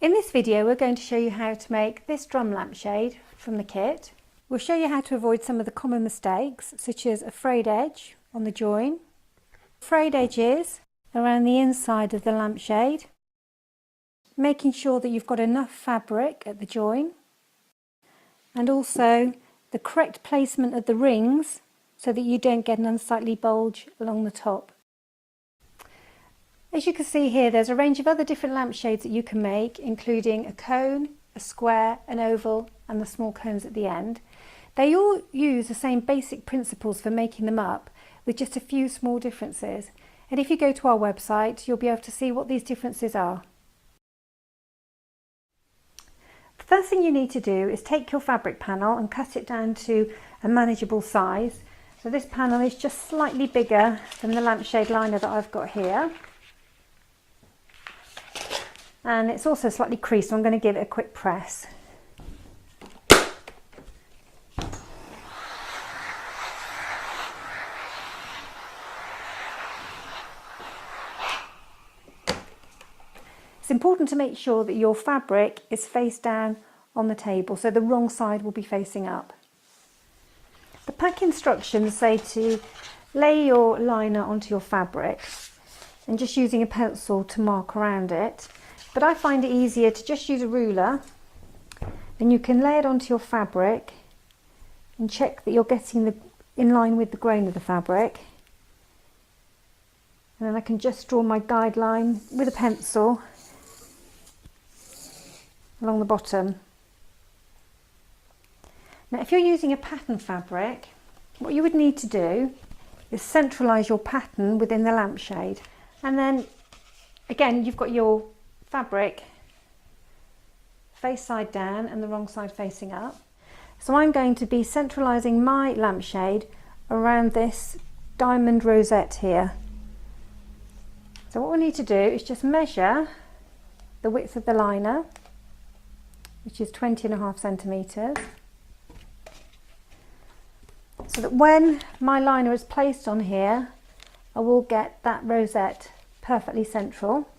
In this video we're going to show you how to make this drum lampshade from the kit. We'll show you how to avoid some of the common mistakes such as a frayed edge on the join, frayed edges around the inside of the lampshade, making sure that you've got enough fabric at the join, and also the correct placement of the rings so that you don't get an unsightly bulge along the top. As you can see here, there's a range of other different lampshades that you can make, including a cone, a square, an oval and the small cones at the end. They all use the same basic principles for making them up, with just a few small differences. And if you go to our website, you'll be able to see what these differences are. The first thing you need to do is take your fabric panel and cut it down to a manageable size. So this panel is just slightly bigger than the lampshade liner that I've got here. And it's also slightly creased, so I'm going to give it a quick press. It's important to make sure that your fabric is face down on the table, so the wrong side will be facing up. The pack instructions say to lay your liner onto your fabric and just using a pencil to mark around it. But I find it easier to just use a ruler, and you can lay it onto your fabric and check that you're getting in line with the grain of the fabric. And then I can just draw my guideline with a pencil along the bottom. Now if you're using a pattern fabric, what you would need to do is centralise your pattern within the lampshade. And then again, you've got your fabric face side down and the wrong side facing up. So I'm going to be centralising my lampshade around this diamond rosette here. So what we need to do is just measure the width of the liner, which is 20.5 centimetres, so that when my liner is placed on here, I will get that rosette perfectly central.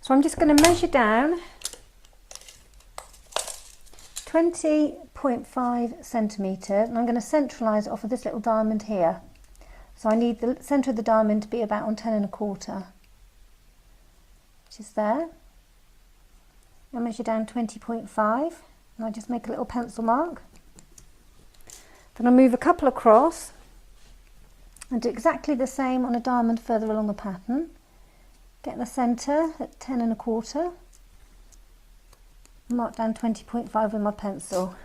So I'm just going to measure down 20.5 centimetres, and I'm going to centralise it off of this little diamond here. So I need the centre of the diamond to be about on 10.25, which is there. I measure down 20.5 and I just make a little pencil mark. Then I move a couple across and do exactly the same on a diamond further along the pattern. Get the centre at 10.25, mark down 20.5 with my pencil,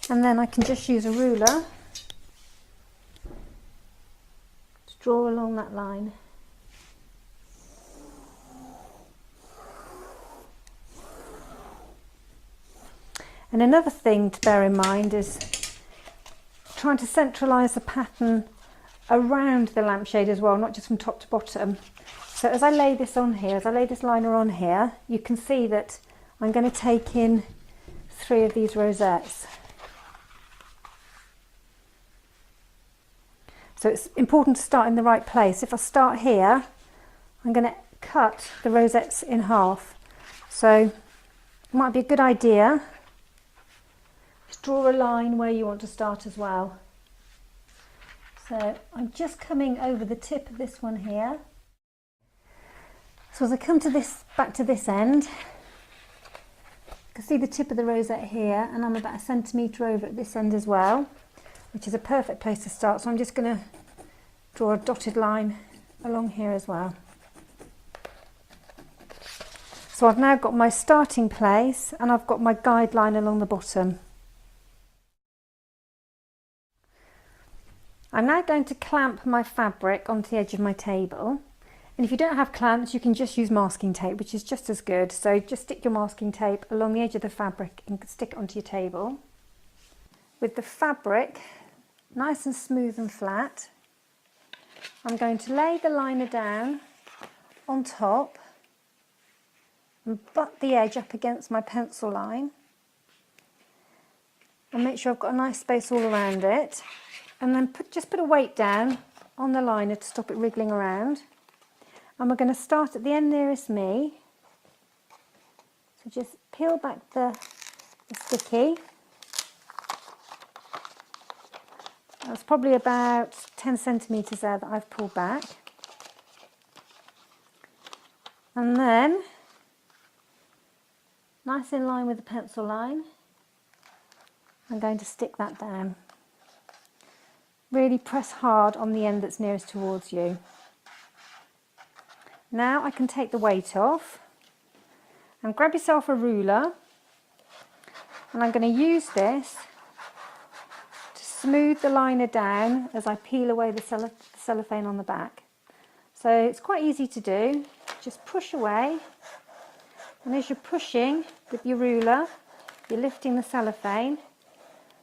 and then I can just use a ruler to draw along that line. And another thing to bear in mind is trying to centralise the pattern around the lampshade as well, not just from top to bottom. So as I lay this on here, as I lay this liner on here, you can see that I'm going to take in 3 of these rosettes. So it's important to start in the right place. If I start here, I'm going to cut the rosettes in half. So it might be a good idea to draw a line where you want to start as well. So I'm just coming over the tip of this one here. So as I come to this, back to this end, you can see the tip of the rosette here, and I'm about 1 centimetre over at this end as well, which is a perfect place to start. So I'm just going to draw a dotted line along here as well. So I've now got my starting place and I've got my guideline along the bottom. I'm now going to clamp my fabric onto the edge of my table. And if you don't have clamps, you can just use masking tape, which is just as good. So just stick your masking tape along the edge of the fabric and stick it onto your table. With the fabric nice and smooth and flat, I'm going to lay the liner down on top and butt the edge up against my pencil line and make sure I've got a nice space all around it, and then just put a weight down on the liner to stop it wriggling around. And we're going to start at the end nearest me So just peel back the sticky. That's probably about 10 centimetres there that I've pulled back. And then, nice in line with the pencil line, I'm going to stick that down. Really press hard on the end that's nearest towards you. Now I can take the weight off and grab yourself a ruler, and I'm going to use this to smooth the liner down as I peel away the cellophane on the back. So it's quite easy to do. Just push away, and as you're pushing with your ruler, you're lifting the cellophane,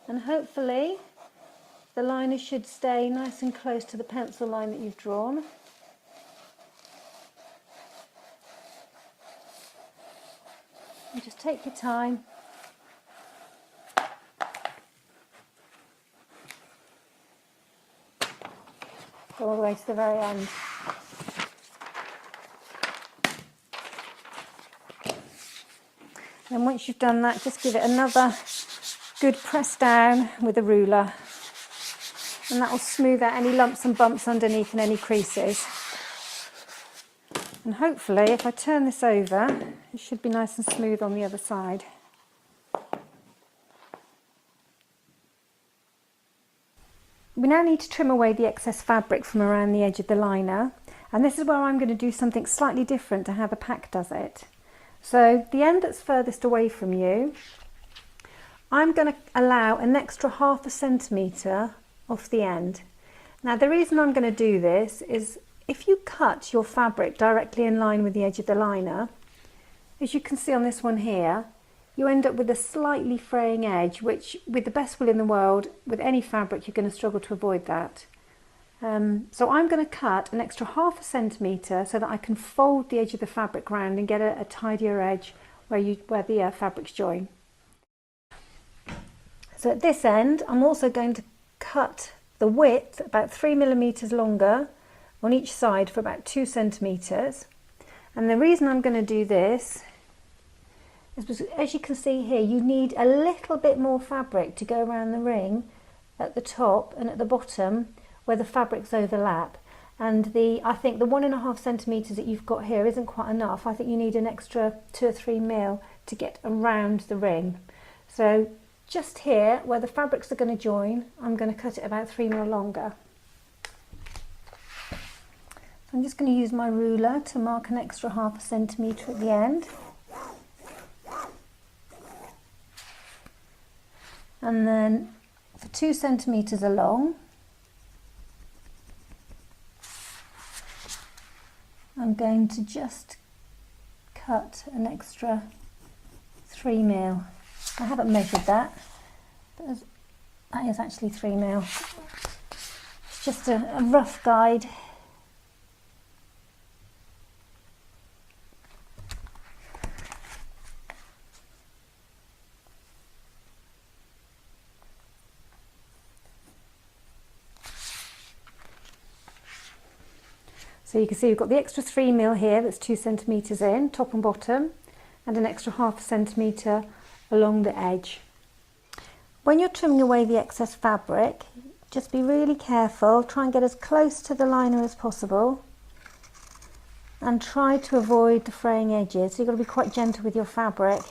and hopefully the liner should stay nice and close to the pencil line that you've drawn. And just take your time. Go all the way to the very end. And once you've done that, just give it another good press down with a ruler, and that will smooth out any lumps and bumps underneath and any creases. And hopefully, if I turn this over, it should be nice and smooth on the other side. We now need to trim away the excess fabric from around the edge of the liner, and this is where I'm going to do something slightly different to how the pack does it. So the end that's furthest away from you, I'm going to allow an extra 0.5 centimetre off the end. Now the reason I'm going to do this is if you cut your fabric directly in line with the edge of the liner, as you can see on this one here, you end up with a slightly fraying edge, which with the best will in the world, with any fabric, you're going to struggle to avoid that. So I'm going to cut an extra 0.5 centimetre so that I can fold the edge of the fabric round and get a tidier edge where the fabrics join. So at this end, I'm also going to cut the width about 3 millimetres longer on each side for about 2 centimetres. And the reason I'm going to do this is because, as you can see here, you need a little bit more fabric to go around the ring at the top and at the bottom where the fabrics overlap. And I think the 1.5 centimetres that you've got here isn't quite enough. I think you need an extra 2 or 3 mil to get around the ring. So just here where the fabrics are going to join, I'm going to cut it about 3 mil longer. So I'm just going to use my ruler to mark an extra 0.5 centimetre at the end. And then for 2 centimetres along, I'm going to just cut an extra 3 mil. I haven't measured that, but that is actually 3 mil. It's just a rough guide. So you can see we've got the extra 3 mil here, that's 2 centimetres in, top and bottom, and an extra 0.5 centimetre along the edge. When you're trimming away the excess fabric, just be really careful, try and get as close to the liner as possible, and try to avoid the fraying edges. So you've got to be quite gentle with your fabric.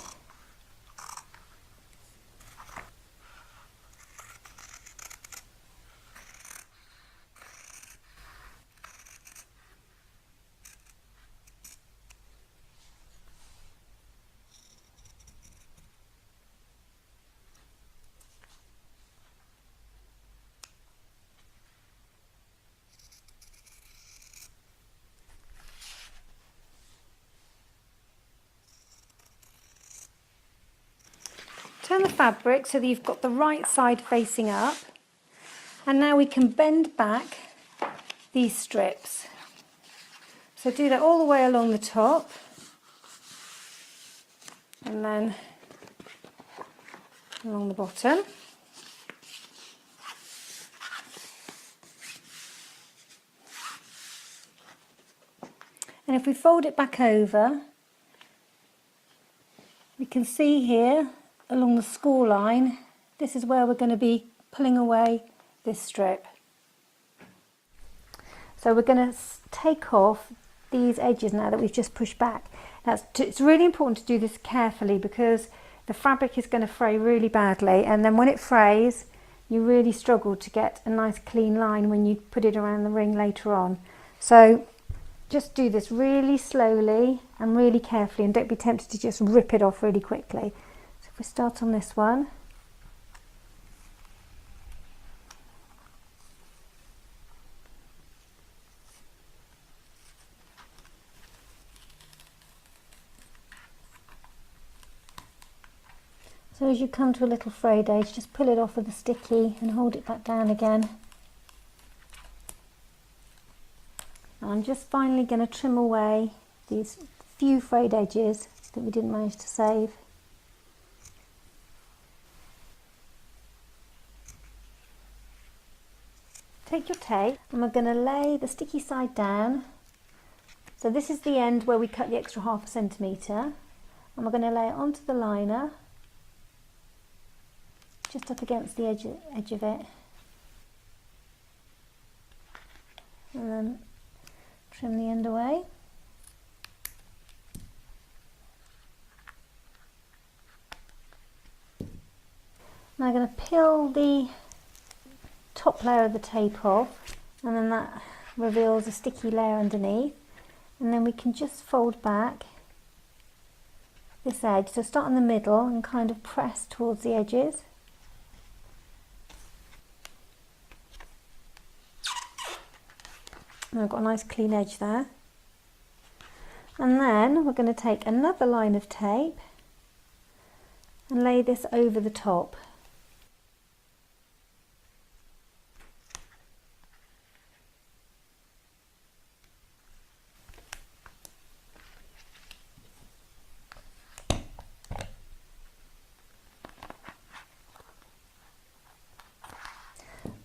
Turn the fabric so that you've got the right side facing up, and now we can bend back these strips. So do that all the way along the top, and then along the bottom. And if we fold it back over, can see here along the score line, this is where we're going to be pulling away this strip. So we're going to take off these edges now that we've just pushed back. Now it's really important to do this carefully because the fabric is going to fray really badly, and then when it frays you really struggle to get a nice clean line when you put it around the ring later on. So just do this really slowly and really carefully, and don't be tempted to just rip it off really quickly. So if we start on this one, so as you come to a little frayed edge, just pull it off with a sticky and hold it back down again. I'm just finally going to trim away these few frayed edges that we didn't manage to save. Take your tape and we're going to lay the sticky side down. So this is the end where we cut the extra ½ centimetre, and we're going to lay it onto the liner, just up against the edge of it, and then trim the end away. Now I'm going to peel the top layer of the tape off, and then that reveals a sticky layer underneath, and then we can just fold back this edge. So start in the middle and kind of press towards the edges. And I've got a nice clean edge there. And then we're going to take another line of tape and lay this over the top.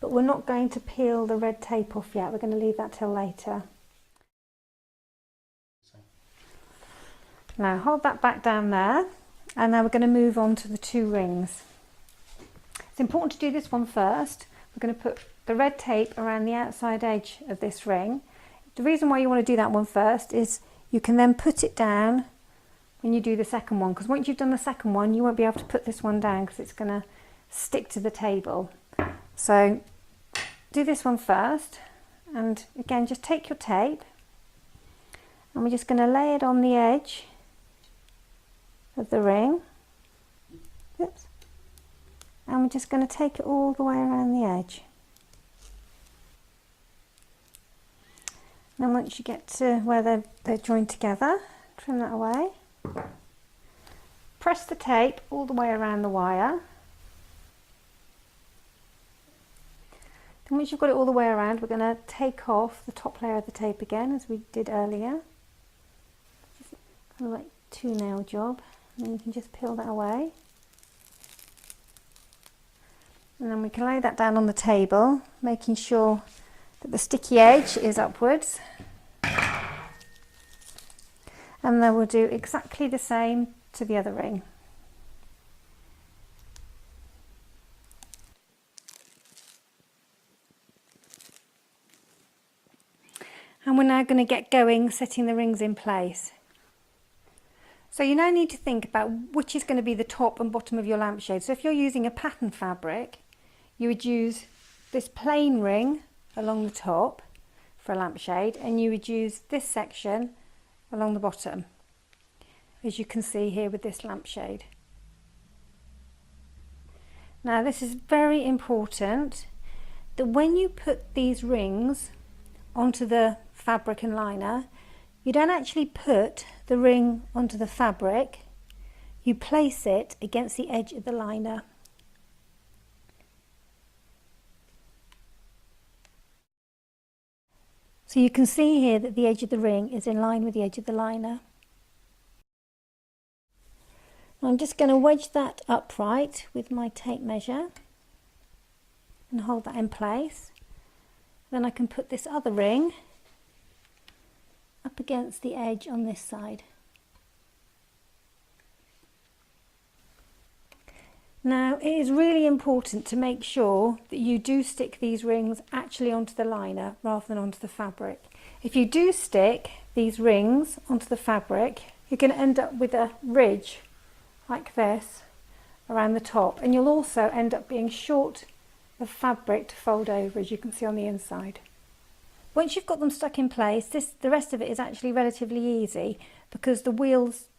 But we're not going to peel the red tape off yet, we're going to leave that till later. Now hold that back down there, and now we're going to move on to the two rings. It's important to do this one first. We're going to put the red tape around the outside edge of this ring. The reason why you want to do that one first is you can then put it down when you do the second one, because once you've done the second one you won't be able to put this one down because it's going to stick to the table. So do this one first, and again just take your tape and we're just going to lay it on the edge of the ring. Oops. And we're just going to take it all the way around the edge. Then once you get to where they're joined together, trim that away. Press the tape all the way around the wire. And once you've got it all the way around, we're going to take off the top layer of the tape again, as we did earlier. Just kind of like two nail job, and then you can just peel that away. And then we can lay that down on the table, making sure that the sticky edge is upwards. And then we'll do exactly the same to the other ring. And we're now going to get going setting the rings in place. So you now need to think about which is going to be the top and bottom of your lampshade. So if you're using a pattern fabric, you would use this plain ring along the top for a lampshade, and you would use this section along the bottom, as you can see here with this lampshade. Now this is very important, that when you put these rings onto the fabric and liner, you don't actually put the ring onto the fabric, you place it against the edge of the liner. So you can see here that the edge of the ring is in line with the edge of the liner. I'm just going to wedge that upright with my tape measure and hold that in place. Then I can put this other ring up against the edge on this side. Now it is really important to make sure that you do stick these rings actually onto the liner rather than onto the fabric. If you do stick these rings onto the fabric, you're going to end up with a ridge like this around the top, and you'll also end up being short of fabric to fold over, as you can see on the inside. Once you've got them stuck in place, the rest of it is actually relatively easy, because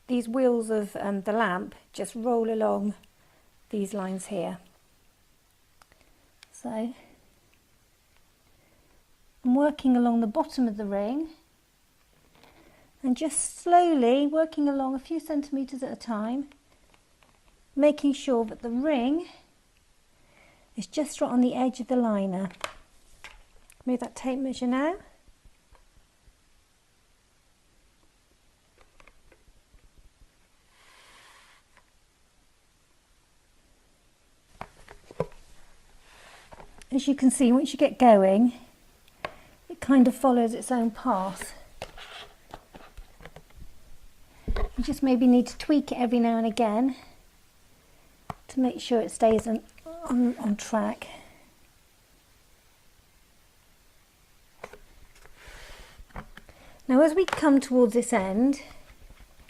these wheels of the lamp just roll along these lines here. So I'm working along the bottom of the ring and just slowly working along a few centimetres at a time, making sure that the ring is just right on the edge of the liner. Move that tape measure now. As you can see, once you get going, it kind of follows its own path. You just maybe need to tweak it every now and again to make sure it stays on track. Now as we come towards this end,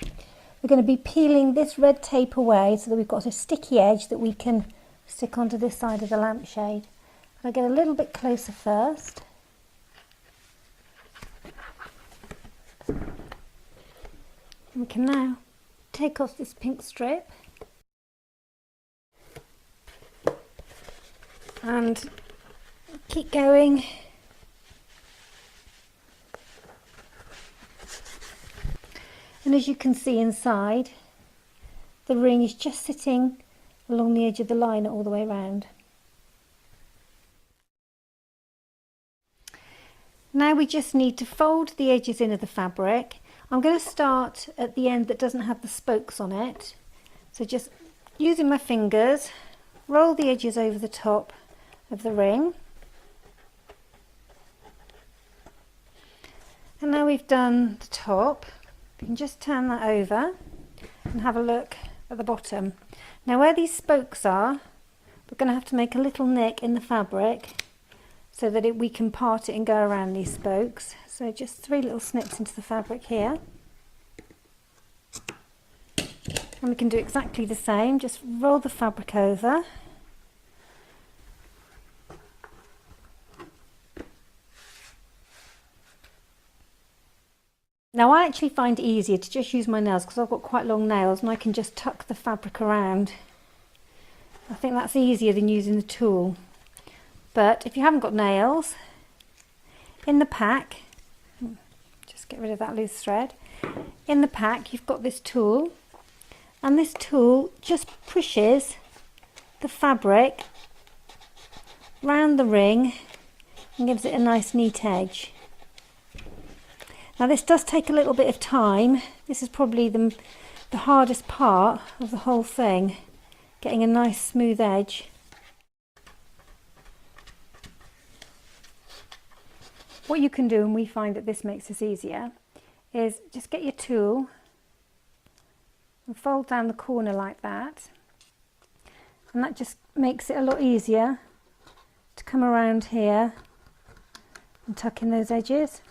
we're going to be peeling this red tape away so that we've got a sticky edge that we can stick onto this side of the lampshade. I'll get a little bit closer first. And we can now take off this pink strip and keep going. And as you can see inside, the ring is just sitting along the edge of the liner all the way around. Now we just need to fold the edges in of the fabric. I'm going to start at the end that doesn't have the spokes on it. So just using my fingers, roll the edges over the top of the ring. And now we've done the top, you can just turn that over and have a look at the bottom. Now where these spokes are, we're going to have to make a little nick in the fabric so that we can part it and go around these spokes. So just 3 little snips into the fabric here. And we can do exactly the same, just roll the fabric over. Now I actually find it easier to just use my nails because I've got quite long nails and I can just tuck the fabric around. I think that's easier than using the tool. But if you haven't got nails, in the pack, just get rid of that loose thread, in the pack you've got this tool, and this tool just pushes the fabric round the ring and gives it a nice neat edge. Now this does take a little bit of time. This is probably the hardest part of the whole thing, getting a nice smooth edge. What you can do, and we find that this makes this easier, is just get your tool and fold down the corner like that, and that just makes it a lot easier to come around here and tuck in those edges.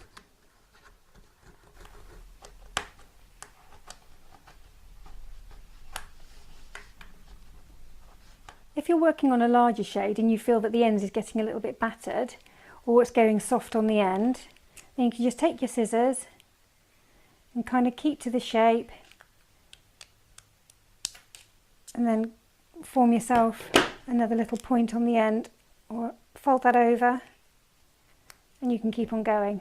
If you're working on a larger shade and you feel that the end is getting a little bit battered, or it's going soft on the end, then you can just take your scissors and kind of keep to the shape and then form yourself another little point on the end, or fold that over and you can keep on going.